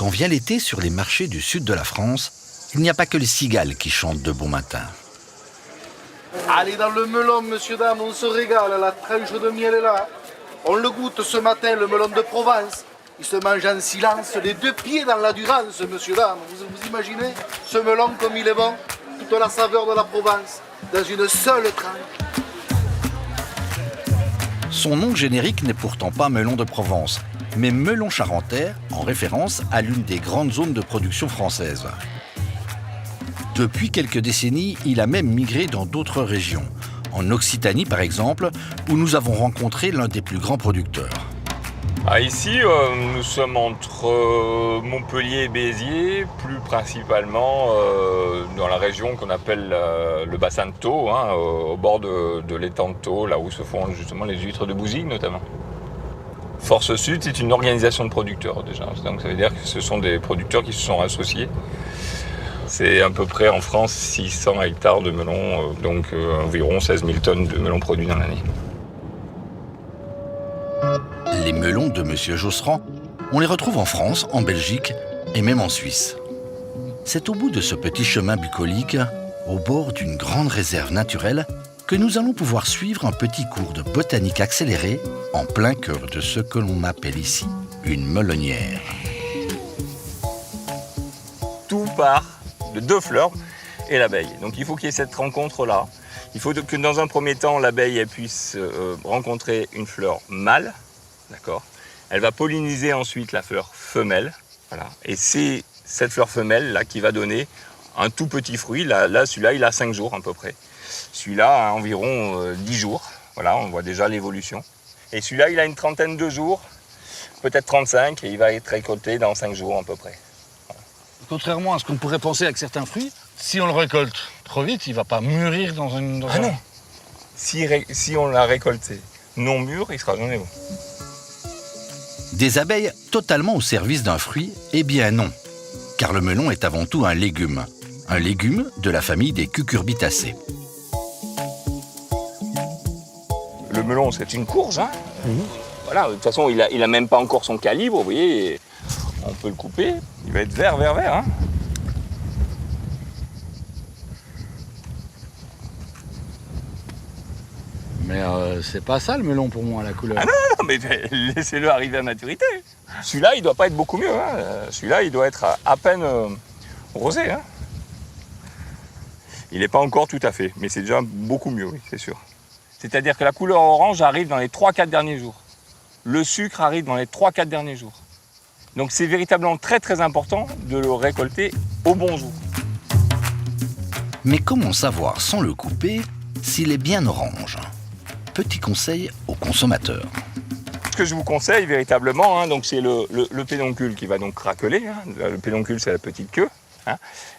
Quand vient l'été sur les marchés du sud de la France, il n'y a pas que les cigales qui chantent de bon matin. Allez dans le melon, monsieur, dame, on se régale, la tranche de miel est là. On le goûte ce matin, le melon de Provence. Il se mange en silence, les deux pieds dans la Durance, monsieur, dame. Vous imaginez ce melon comme il est bon, toute la saveur de la Provence, dans une seule tranche. Son nom générique n'est pourtant pas melon de Provence, mais melon charentais, en référence à l'une des grandes zones de production française. Depuis quelques décennies, il a même migré dans d'autres régions. En Occitanie, par exemple, où nous avons rencontré l'un des plus grands producteurs. Ici, nous sommes entre Montpellier et Béziers, plus principalement dans la région qu'on appelle le bassin de Thau, au bord de l'étang de Thau, là où se font justement les huîtres de Bousigue notamment. Force Sud, c'est une organisation de producteurs déjà, donc ça veut dire que ce sont des producteurs qui se sont associés. C'est à peu près en France 600 hectares de melons, donc environ 16 000 tonnes de melons produits dans l'année. Les melons de M. Josserand, on les retrouve en France, en Belgique et même en Suisse. C'est au bout de ce petit chemin bucolique, au bord d'une grande réserve naturelle, que nous allons pouvoir suivre un petit cours de botanique accéléré en plein cœur de ce que l'on appelle ici une melonnière. Tout part de deux fleurs et l'abeille. Donc il faut qu'il y ait cette rencontre-là. Il faut que dans un premier temps, l'abeille puisse rencontrer une fleur mâle. D'accord. Elle va polliniser ensuite la fleur femelle. Voilà. Et c'est cette fleur femelle là qui va donner un tout petit fruit. Là celui-là, il a 5 jours à peu près. Celui-là a environ 10 jours. Voilà, on voit déjà l'évolution. Et celui-là, il a une trentaine de jours, peut-être 35, et il va être récolté dans 5 jours à peu près. Voilà. Contrairement à ce qu'on pourrait penser avec certains fruits, si on le récolte trop vite, il ne va pas mûrir dans une... Ah non. Si on l'a récolté non mûr, il ne sera jamais bon. Des abeilles totalement au service d'un fruit? Eh bien non, car le melon est avant tout un légume de la famille des cucurbitacées. Le melon, c'est une courge, hein. Voilà, de toute façon, il a même pas encore son calibre, vous voyez, on peut le couper, il va être vert, hein. Mais c'est pas ça le melon pour moi, la couleur. Ah non, mais laissez-le arriver à maturité. Celui-là, il doit pas être beaucoup mieux, hein. Celui-là, il doit être à peine rosé, hein. Il n'est pas encore tout à fait, mais c'est déjà beaucoup mieux, oui, c'est sûr. C'est-à-dire que la couleur orange arrive dans les 3-4 derniers jours. Le sucre arrive dans les 3-4 derniers jours. Donc c'est véritablement très très important de le récolter au bon jour. Mais comment savoir sans le couper s'il est bien orange? Petit conseil aux consommateurs. Ce que je vous conseille véritablement, donc c'est le pédoncule qui va donc craqueler. Le pédoncule, c'est la petite queue.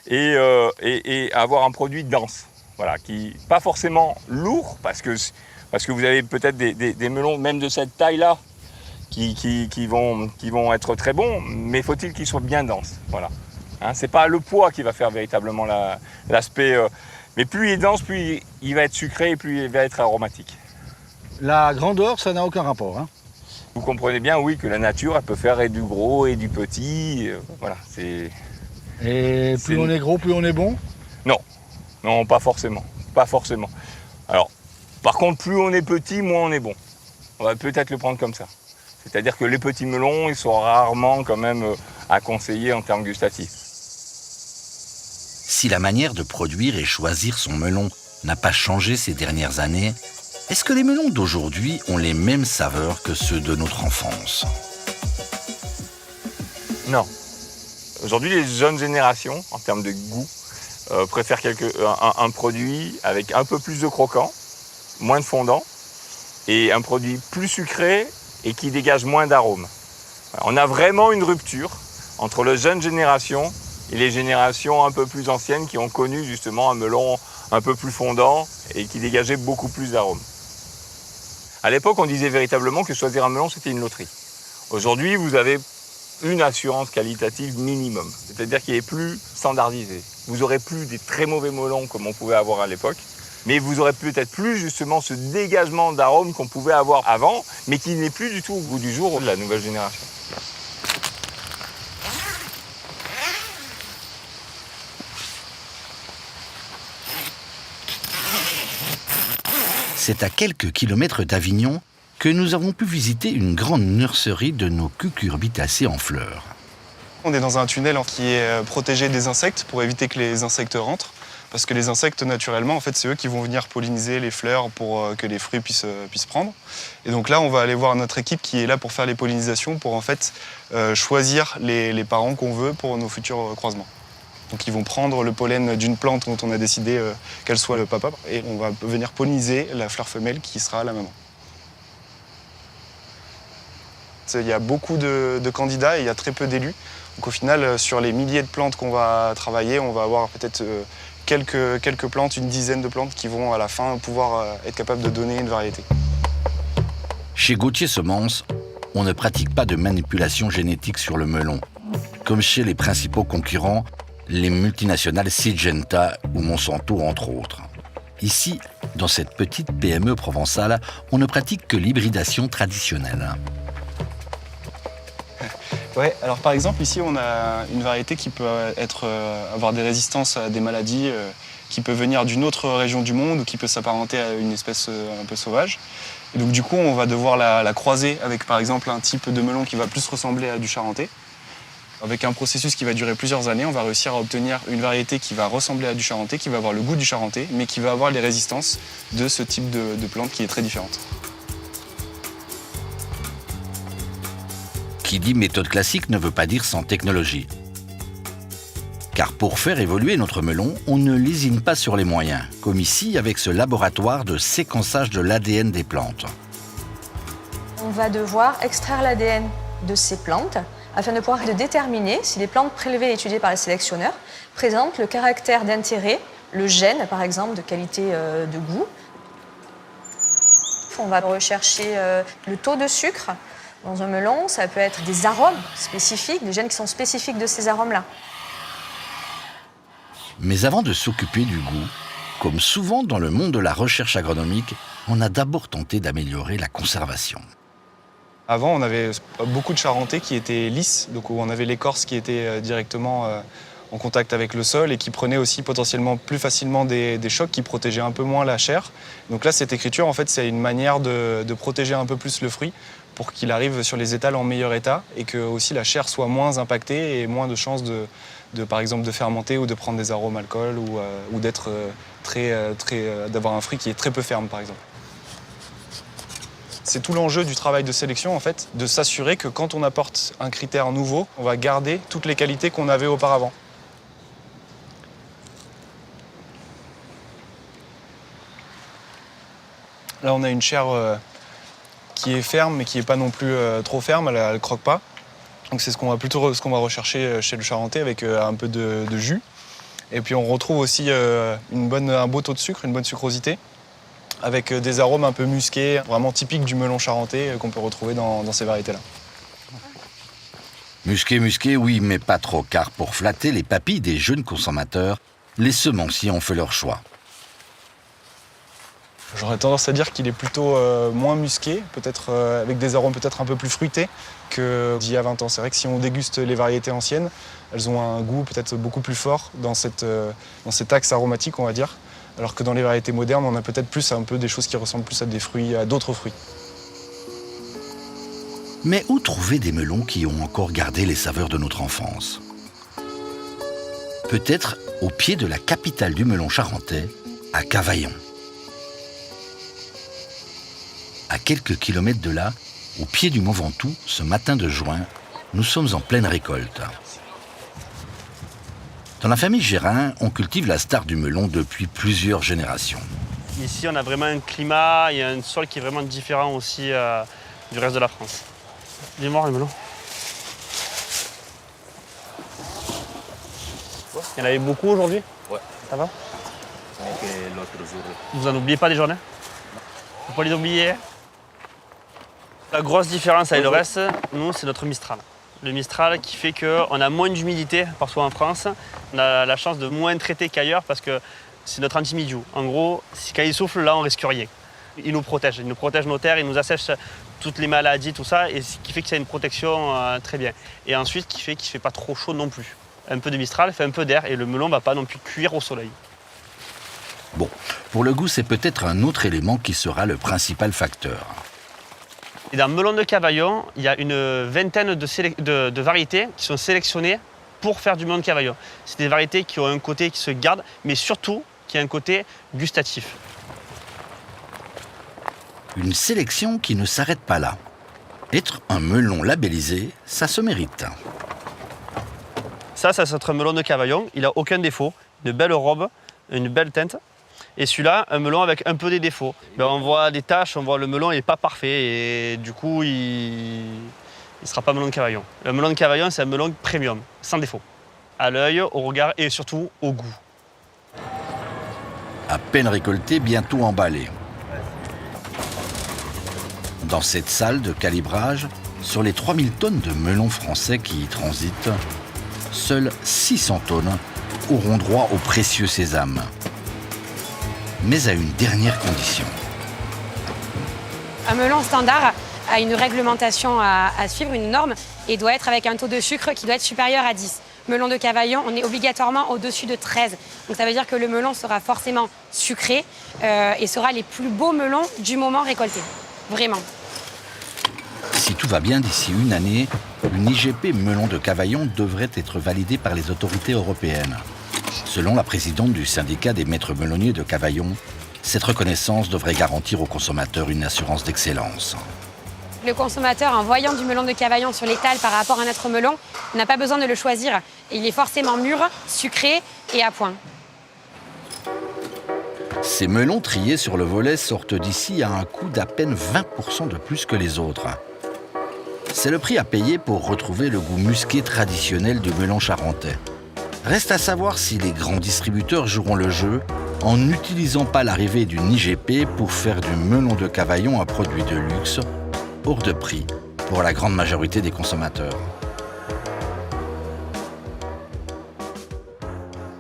Et avoir un produit dense. Voilà, qui pas forcément lourd, parce que vous avez peut-être des melons même de cette taille-là qui vont être très bons, mais faut-il qu'ils soient bien denses. Voilà. C'est pas le poids qui va faire véritablement l'aspect, mais plus il est dense, plus il va être sucré et plus il va être aromatique. La grandeur, ça n'a aucun rapport, hein. Vous comprenez bien, oui, que la nature, elle peut faire et du gros et du petit. Voilà, c'est... Et plus on est gros, plus on est bon? Non, pas forcément. Pas forcément. Alors, par contre, plus on est petit, moins on est bon. On va peut-être le prendre comme ça. C'est-à-dire que les petits melons, ils sont rarement quand même à conseiller en termes gustatifs. Si la manière de produire et choisir son melon n'a pas changé ces dernières années, est-ce que les melons d'aujourd'hui ont les mêmes saveurs que ceux de notre enfance? Non. Aujourd'hui, les jeunes générations, en termes de goût, préfèrent un produit avec un peu plus de croquant, moins de fondant, et un produit plus sucré et qui dégage moins d'arômes. On a vraiment une rupture entre les jeunes générations et les générations un peu plus anciennes qui ont connu justement un melon un peu plus fondant et qui dégageait beaucoup plus d'arômes. À l'époque, on disait véritablement que choisir un melon, c'était une loterie. Aujourd'hui, vous avez une assurance qualitative minimum, c'est-à-dire qu'il est plus standardisé. Vous n'aurez plus des très mauvais melons comme on pouvait avoir à l'époque, mais vous aurez peut-être plus justement ce dégagement d'arômes qu'on pouvait avoir avant, mais qui n'est plus du tout au goût du jour de la nouvelle génération. c'est à quelques kilomètres d'Avignon que nous avons pu visiter une grande nurserie de nos cucurbitacées en fleurs. On est dans un tunnel qui est protégé des insectes pour éviter que les insectes rentrent. Parce que les insectes, naturellement, en fait, c'est eux qui vont venir polliniser les fleurs pour que les fruits puissent prendre. Et donc là, on va aller voir notre équipe qui est là pour faire les pollinisations, pour en fait choisir les parents qu'on veut pour nos futurs croisements. Donc ils vont prendre le pollen d'une plante dont on a décidé qu'elle soit le papa, et on va venir polliniser la fleur femelle qui sera la maman. Il y a beaucoup de candidats et il y a très peu d'élus. Donc au final, sur les milliers de plantes qu'on va travailler, on va avoir peut-être quelques plantes, une dizaine de plantes qui vont à la fin pouvoir être capables de donner une variété. Chez Gauthier Semences, on ne pratique pas de manipulation génétique sur le melon, comme chez les principaux concurrents, les multinationales Syngenta ou Monsanto entre autres. Ici, dans cette petite PME provençale, on ne pratique que l'hybridation traditionnelle. Ouais, alors par exemple ici on a une variété qui peut avoir des résistances à des maladies, qui peut venir d'une autre région du monde ou qui peut s'apparenter à une espèce un peu sauvage. Et donc du coup on va devoir la croiser avec par exemple un type de melon qui va plus ressembler à du charentais. Avec un processus qui va durer plusieurs années, on va réussir à obtenir une variété qui va ressembler à du charentais, qui va avoir le goût du charentais, mais qui va avoir les résistances de ce type de plante qui est très différente. Qui dit méthode classique ne veut pas dire sans technologie. Car pour faire évoluer notre melon, on ne lésine pas sur les moyens, comme ici avec ce laboratoire de séquençage de l'ADN des plantes. On va devoir extraire l'ADN de ces plantes afin de pouvoir déterminer si les plantes prélevées et étudiées par les sélectionneurs présentent le caractère d'intérêt, le gène par exemple de qualité de goût. On va rechercher le taux de sucre. Dans un melon, ça peut être des arômes spécifiques, des gènes qui sont spécifiques de ces arômes-là. Mais avant de s'occuper du goût, comme souvent dans le monde de la recherche agronomique, on a d'abord tenté d'améliorer la conservation. Avant, on avait beaucoup de charentais qui étaient lisses, donc où on avait l'écorce qui était directement en contact avec le sol et qui prenait aussi potentiellement plus facilement des chocs, qui protégeaient un peu moins la chair. Donc là, cette écriture, en fait, c'est une manière de protéger un peu plus le fruit, pour qu'il arrive sur les étals en meilleur état et que aussi la chair soit moins impactée et moins de chances par exemple de fermenter ou de prendre des arômes alcool ou d'être d'avoir un fruit qui est très peu ferme par exemple. C'est tout l'enjeu du travail de sélection en fait, de s'assurer que quand on apporte un critère nouveau, on va garder toutes les qualités qu'on avait auparavant. Là on a une chair qui est ferme mais qui n'est pas non plus trop ferme, elle ne croque pas. Donc c'est ce qu'on va rechercher chez le charentais avec un peu de jus. Et puis on retrouve aussi un beau taux de sucre, une bonne sucrosité, avec des arômes un peu musqués, vraiment typiques du melon charentais qu'on peut retrouver dans ces variétés-là. Musqué, oui, mais pas trop, car pour flatter les papilles des jeunes consommateurs, les semenciers ont fait leur choix. J'aurais tendance à dire qu'il est plutôt moins musqué, peut-être avec des arômes peut-être un peu plus fruités que d'il y a 20 ans. C'est vrai que si on déguste les variétés anciennes, elles ont un goût peut-être beaucoup plus fort dans cet axe aromatique, on va dire. Alors que dans les variétés modernes, on a peut-être plus un peu des choses qui ressemblent plus à des fruits, à d'autres fruits. Mais où trouver des melons qui ont encore gardé les saveurs de notre enfance? Peut-être au pied de la capitale du melon charentais, à Cavaillon. À quelques kilomètres de là, au pied du Mont Ventoux, ce matin de juin, nous sommes en pleine récolte. Dans la famille Gérin, on cultive la star du melon depuis plusieurs générations. Ici, on a vraiment un climat et un sol qui est vraiment différent aussi du reste de la France. Il est mort le melon. Il y en avait beaucoup aujourd'hui? Ouais. Ça va? L'autre jour. Vous en oubliez pas des journées? Faut pas les oublier. La grosse différence avec le reste, nous, c'est notre Mistral. Le Mistral qui fait qu'on a moins d'humidité parfois en France. On a la chance de moins traiter qu'ailleurs parce que c'est notre anti-mildiou. En gros, quand il souffle, là, on risque rien. Il nous protège nos terres, il nous assèche toutes les maladies, tout ça, et ce qui fait que c'est une protection très bien. Et ensuite, qui fait qu'il ne fait pas trop chaud non plus. Un peu de Mistral fait un peu d'air et le melon ne va pas non plus cuire au soleil. Bon, pour le goût, c'est peut-être un autre élément qui sera le principal facteur. Et dans Melon de Cavaillon, il y a une vingtaine de variétés qui sont sélectionnées pour faire du melon de Cavaillon. C'est des variétés qui ont un côté qui se garde, mais surtout qui a un côté gustatif. Une sélection qui ne s'arrête pas là. Être un melon labellisé, ça se mérite. Ça c'est un melon de Cavaillon. Il n'a aucun défaut. Une belle robe, une belle teinte. Et celui-là, un melon avec un peu des défauts. On voit des taches, on voit le melon n'est pas parfait et du coup, il ne sera pas melon de Cavaillon. Le melon de Cavaillon, c'est un melon premium, sans défaut. À l'œil, au regard et surtout au goût. À peine récolté, bientôt emballé. Dans cette salle de calibrage, sur les 3000 tonnes de melons français qui y transitent, seules 600 tonnes auront droit au précieux sésame. Mais à une dernière condition. Un melon standard a une réglementation à suivre, une norme, et doit être avec un taux de sucre qui doit être supérieur à 10. Melon de Cavaillon, on est obligatoirement au-dessus de 13. Donc ça veut dire que le melon sera forcément sucré et sera les plus beaux melons du moment récoltés. Vraiment. Si tout va bien, d'ici une année, une IGP melon de Cavaillon devrait être validée par les autorités européennes. Selon la présidente du syndicat des maîtres melonniers de Cavaillon, cette reconnaissance devrait garantir aux consommateurs une assurance d'excellence. Le consommateur, en voyant du melon de Cavaillon sur l'étal par rapport à notre melon, n'a pas besoin de le choisir. Il est forcément mûr, sucré et à point. Ces melons triés sur le volet sortent d'ici à un coût d'à peine 20% de plus que les autres. C'est le prix à payer pour retrouver le goût musqué traditionnel du melon charentais. Reste à savoir si les grands distributeurs joueront le jeu en n'utilisant pas l'arrivée d'une IGP pour faire du melon de Cavaillon un produit de luxe, hors de prix pour la grande majorité des consommateurs.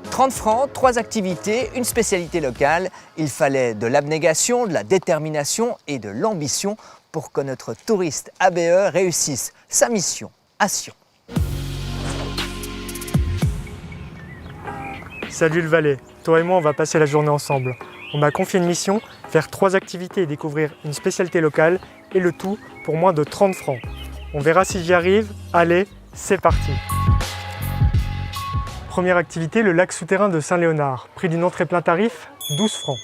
30 francs, 3 activités, une spécialité locale. Il fallait de l'abnégation, de la détermination et de l'ambition pour que notre touriste ABE réussisse sa mission à Sion. Salut le Valais, toi et moi on va passer la journée ensemble. On m'a confié une mission, faire 3 activités et découvrir une spécialité locale, et le tout pour moins de 30 francs. On verra si j'y arrive. Allez, c'est parti. Première activité, le lac souterrain de Saint-Léonard. Prix d'une entrée plein tarif, 12 francs.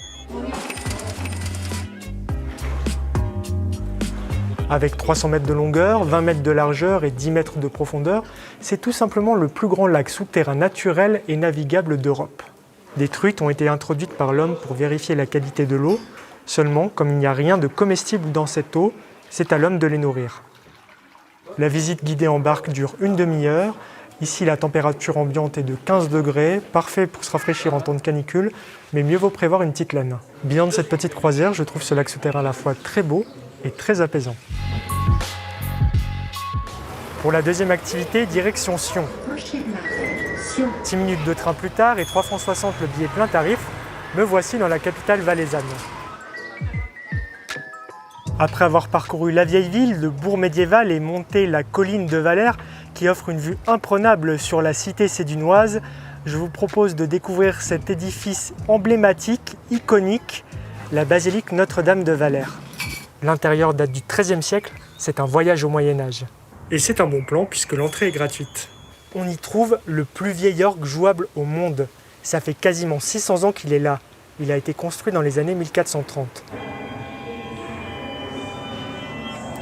Avec 300 mètres de longueur, 20 mètres de largeur et 10 mètres de profondeur, c'est tout simplement le plus grand lac souterrain naturel et navigable d'Europe. Des truites ont été introduites par l'homme pour vérifier la qualité de l'eau. Seulement, comme il n'y a rien de comestible dans cette eau, c'est à l'homme de les nourrir. La visite guidée en barque dure une demi-heure. Ici, la température ambiante est de 15 degrés, parfait pour se rafraîchir en temps de canicule, mais mieux vaut prévoir une petite laine. Bien de cette petite croisière, je trouve ce lac souterrain à la fois très beau et très apaisant. Pour la deuxième activité, direction Sion. 10 minutes de train plus tard et 3,60 francs le billet plein tarif, me voici dans la capitale valaisanne. Après avoir parcouru la vieille ville, le bourg médiéval et monté la colline de Valère, qui offre une vue imprenable sur la cité sédunoise, je vous propose de découvrir cet édifice emblématique, iconique, la basilique Notre-Dame de Valère. L'intérieur date du XIIIe siècle, c'est un voyage au Moyen-Âge. Et c'est un bon plan puisque l'entrée est gratuite. On y trouve le plus vieil orgue jouable au monde. Ça fait quasiment 600 ans qu'il est là. Il a été construit dans les années 1430.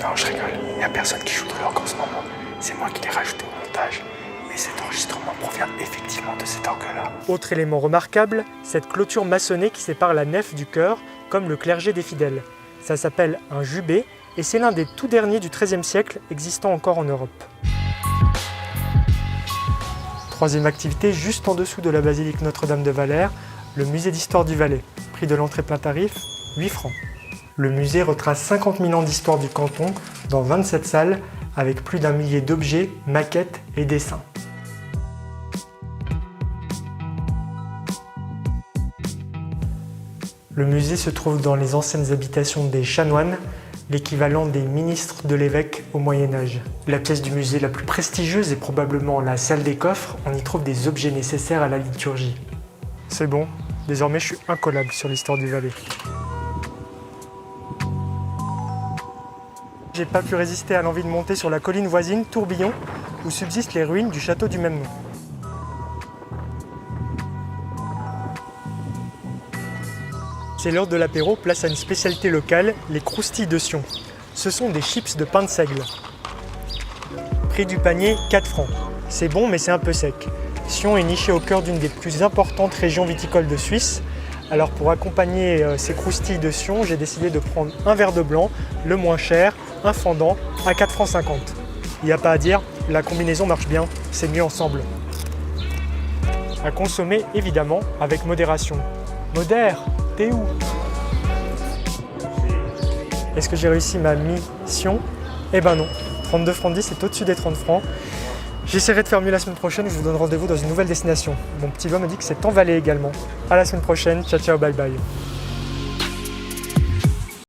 Non, je rigole. Il n'y a personne qui joue de l'orgue en ce moment. C'est moi qui l'ai rajouté au montage. Mais cet enregistrement provient effectivement de cet orgue-là. Autre élément remarquable, cette clôture maçonnée qui sépare la nef du chœur, comme le clergé des fidèles. Ça s'appelle un jubé et c'est l'un des tout derniers du XIIIe siècle existant encore en Europe. Troisième activité, juste en dessous de la basilique Notre-Dame de Valère, le musée d'histoire du Valais. Prix de l'entrée plein tarif, 8 francs. Le musée retrace 50 000 ans d'histoire du canton dans 27 salles avec plus d'1 millier d'objets, maquettes et dessins. Le musée se trouve dans les anciennes habitations des chanoines, l'équivalent des ministres de l'évêque au Moyen-Âge. La pièce du musée la plus prestigieuse est probablement la salle des coffres. On y trouve des objets nécessaires à la liturgie. C'est bon, Désormais, je suis incollable sur l'histoire du Valais. J'ai pas pu résister à l'envie de monter sur la colline voisine, Tourbillon, où subsistent les ruines du château du même nom. C'est l'heure de l'apéro, place à une spécialité locale, les croustilles de Sion. Ce sont des chips de pain de seigle. Prix du panier, 4 francs. C'est bon, mais c'est un peu sec. Sion est niché au cœur d'une des plus importantes régions viticoles de Suisse. Alors pour accompagner ces croustilles de Sion, j'ai décidé de prendre un verre de blanc, le moins cher, un fendant, à 4,50 francs. Il n'y a pas à dire, la combinaison marche bien, c'est mieux ensemble. À consommer évidemment avec modération. Modère, t'es où? Est-ce que j'ai réussi ma mission? Eh ben non, 32 francs 10 est au-dessus des 30 francs. J'essaierai de faire mieux la semaine prochaine, je vous donne rendez-vous dans une nouvelle destination. Mon petit doigt me dit que c'est en Valais également. À la semaine prochaine, ciao ciao, bye bye.